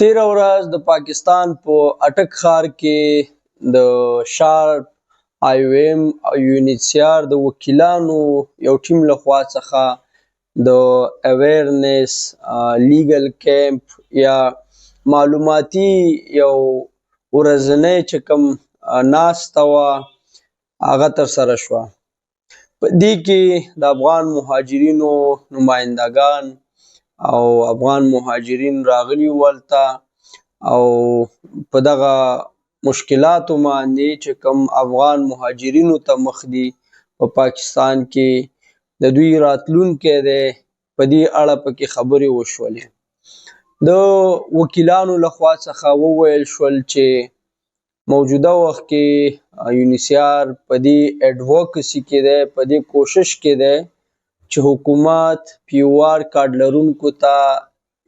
تیره ورځ د پاکستان په اټک ښار کې د شارپ IOM او UNHCR د وکیلانو یو ټیم لخوا څخه د اویرنس لیګل کیمپ یا معلوماتي یو ورځنی چې کوم ناسته وه هغه ترسره شوه. په دې کې د افغان مهاجرینو نمایندګان او افغان مهاجرین راغلي ولته او په دغه مشکلاتو باندې چې کوم افغان مهاجرینو ته مخ دي په پاکستان کې د دوی راتلونکی دی په دې اړه پکې خبرې وشولې. د وکیلانو لخوا څخه وویل شول چې موجوده وخت کې UNHCR په دې اډوکسي کې دی، په دې کوشش کې دی چې حکومت POR کارډ لرونکو ته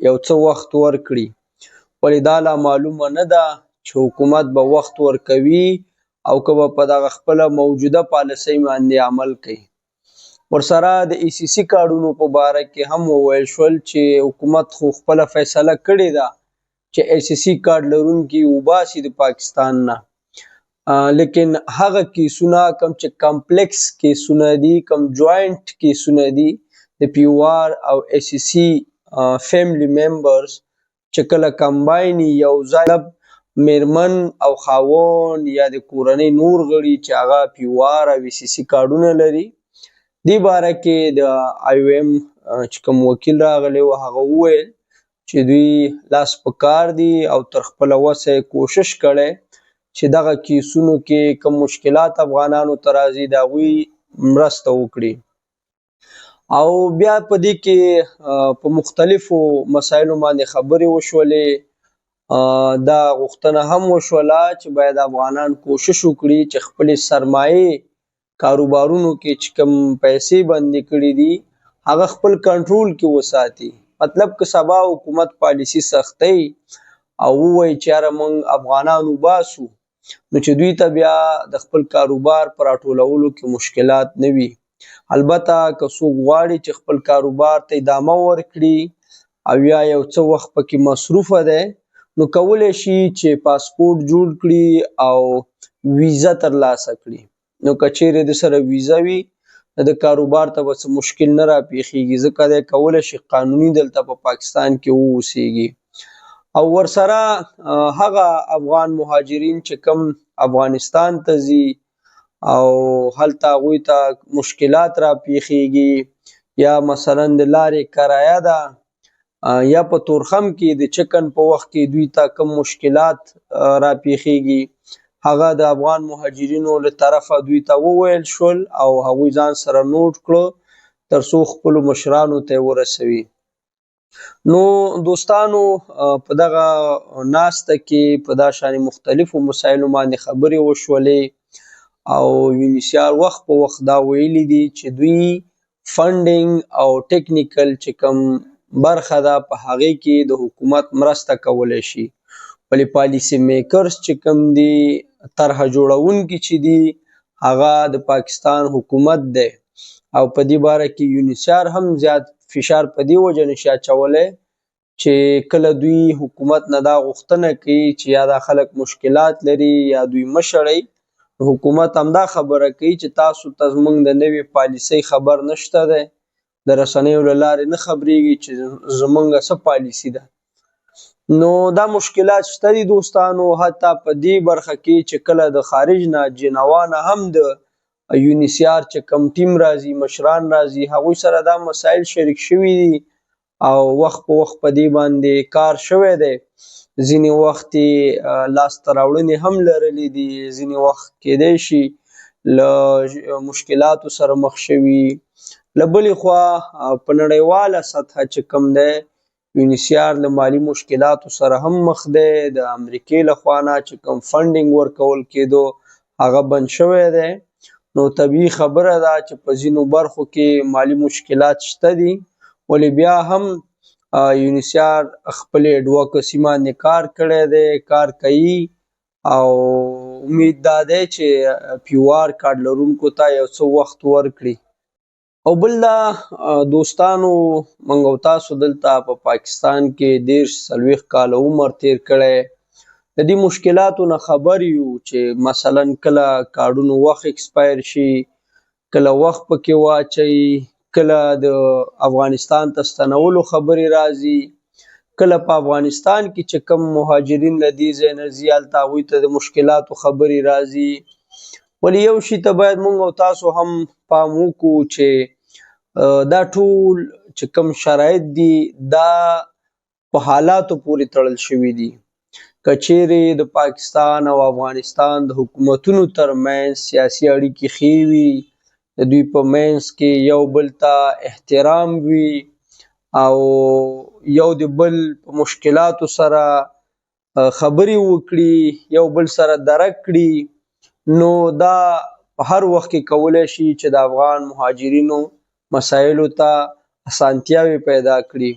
یو څه وخت ورکړي، ولې دا لا معلومه نه ده چې حکومت به وخت ورکوي او که به په دغه خپله موجوده پالیسۍ باندې عمل کوي. ورسره د ECC کارډونو په باره کې هم وویل شول چې حکومت خو خپله فیصله کړې ده چې ECC کارډ لرونکي وباسي د پاکستان نه، لیکن هغه کیسونه کوم چې کمپلیکس کیسونه دي، کوم جوائنټ کیسونه دي د POR او ECC فیملی ممبرز چې کله کمباین یو ځای میرمن او خاوند یا د کورنۍ نور غړي چې هغه POR او ECC کارډونه لري، دې باره کې د IOM چې کوم وکیل راغلی و هغه وویل چې دوی لاس په کار دي او تر خپله وسه کوشش کړی چې دغه کیسونو کې کوم مشکلات افغانانو ته راځي د هغوی مرسته وکړي. او بیا په دې کې په مختلفو مسایلو باندې خبرې وشولې. دا غوښتنه هم وشوله چې باید افغانان کوشش وکړي چې خپلې سرمایې کاروبارونو کې چې کوم پیسې بندي کړي دي هغه خپل کنټرول کې وساتي. مطلب که سبا حکومت پالیسي سختۍ او ووایي چې یاره موږ افغانان وباسو، نو چې دوی ته بیا د خپل کاروبار په راټولولو کې مشکلات نه وي. البته که څوک غواړي چې خپل کاروبار ته ادامه ورکړي او یا یو څه وخت پکې مصروفه دی، نو کولی شي چې پاسپورټ جوړ کړي او ویزه ترلاسه کړي. نو که چیرې د سره ویزه وي د کاروبار ته به څه مشکل نه راپېښېږي، ځکه دی کولی شي قانوني دلته په پاکستان کې واوسېږي. او ورسره هغه افغان مهاجرین چې کوم افغانستان ته ځي او هلته هغوی ته مشکلات راپېښېږي، یا مثلا د لارې کرایه ده یا په تورخم کې د چکن په وخت کې دوی ته کوم مشکلات راپېښېږي، هغه د افغان مهاجرینو له طرفه دوی ته وویل شول او هغوی ځان سره نوټ کړو تر څو خپلو مشرانو ته یې ورسوي. نو دوستانو په دغه ناسته کې په دا شانې مختلفو مسایلو باندې خبرې وشولې او UNHCR وخت په وخت دا ویلي دي چې دوی فنډینګ او ټیکنیکل چې کوم برخه ده په هغې کې د حکومت مرسته کولی شي، ولې پالیسي میکرز چې کوم دي، طرحه جوړونکي چې دي، هغه د پاکستان حکومت دی. او په دې باره کې UNHCR هم زیات فشار په دې وجه نشي اچولی چې کله دوی حکومت نه دا غوښتنه کوي چې یا دا خلک مشکلات لري یا دوی مه شړئ، حکومت همدا خبره کوي چې تاسو ته زموږ د نوې پالیسۍ خبر نشته دی، د رسنیو له لارې نه خبرېږي چې زموږ څه پالیسي ده. نو دا مشکلات شته دي دوستانو، حتی په دې برخه کې چې کله د خارج نه جنوا نه هم د UNHCR چې کوم ټیم راځي، مشران راځي، هغوی سره دا مسایل شریک شوي دي او وخت په وخت په دې باندې کار شوی دی. ځینې وخت یې لاسته راوړنې هم لرلې دي، ځینې وخت کیدی شي له مشکلاتو سره مخ شوي. له بلې خوا په نړیواله سطحه چې کوم دی UNHCR له مالي مشکلاتو سره هم مخ دی. د امریکې له خوا نه چې کوم فنډینګ ورکول کېدو هغه بند شوی دی. نو طبیعي خبره ده چې په ځینو برخو کې مالي مشکلات شته دي، ولې بیا هم UNHCR خپلې اډوکسي باندې کار کړی دی، کار کوي او امید دا دی چې POR کارډ لرونکو ته یو څه وخت ورکړي. او بل دا دوستانو موږ او تاسو دلته په پاکستان کې 30-40 کاله عمر تیر کړی، د دې مشکلاتو نه خبر یو چې مثلا کله کارډونو وخت ایکسپایر شي، کله وخت پکې واچي، کله د افغانستان ته ستنولو خبرې راځي، کله په افغانستان کې چې کوم مهاجرین له دې ځای نه ځي هلته هغوی ته د مشکلاتو خبرې راځي. ولې یو شي ته باید موږ او تاسو هم پام وکړو چې دا ټول چې کوم شرایط دي دا په حالاتو پورې تړل شوي دي. که چیرې د پاکستان او افغانستان د حکومتونو ترمنځ سیاسي اړیکې ښې وي، د دوی په منځ کې یو بل ته احترام وي او یو د بل په مشکلاتو سره خبرې وکړي، یو بل سره درک کړي، نو دا په هر وخت کې کولی شي چې د افغان مهاجرینو مسایلو ته اسانتیاوې پیدا کړي.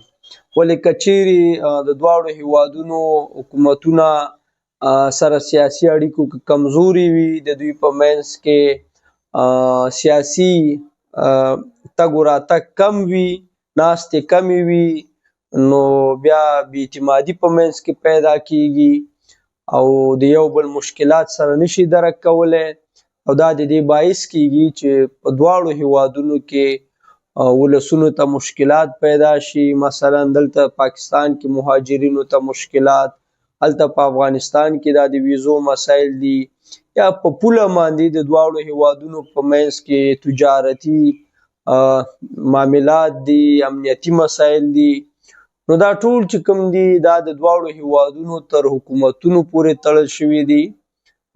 ولې که چیرې د دواړو هیوادونو حکومتونه سره سیاسي اړیکو کې کمزوري وي، د دوی په منځ کې سیاسي تګ و راتګ کم وي، ناستې کمې وي، نو بیا بې اعتمادي په منځ کې پیدا کیږي او د یو بل مشکلات سره نشي درک کولی او دا د دې باعث کیږي چې په دواړو هیوادونو کې ولسونو ته مشکلات پیدا شي. مثلا دلته پاکستان کې مهاجرینو ته مشکلات، هلته په افغانستان کې دا د ویزو مسایل دي، یا په پوله باندې د دواړو هیوادونو په منځ کې تجارتي معاملات دي، امنیتي مسایل دي. نو دا ټول چې کوم دي دا د دواړو هیوادونو تر حکومتونو پورې تړل شوي دي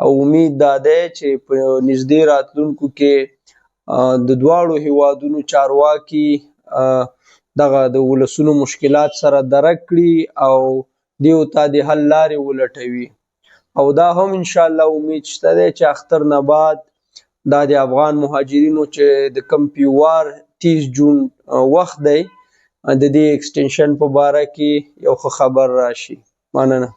او امید دا دی چې په نږدې راتلونکو کې د دواړو هیوادونو چارواکي دغه د ولسونو مشکلات سره درک کړي او دیو ته د حل لارې ولټوي. او دا هم انشاءالله امید شته دی چې اختر نه بعد دا د افغان مهاجرینو چې د کوم پیوار 30 جون وخت دی د دې ایکسټنشن په باره کې یو ښه خبر راشي. مننه.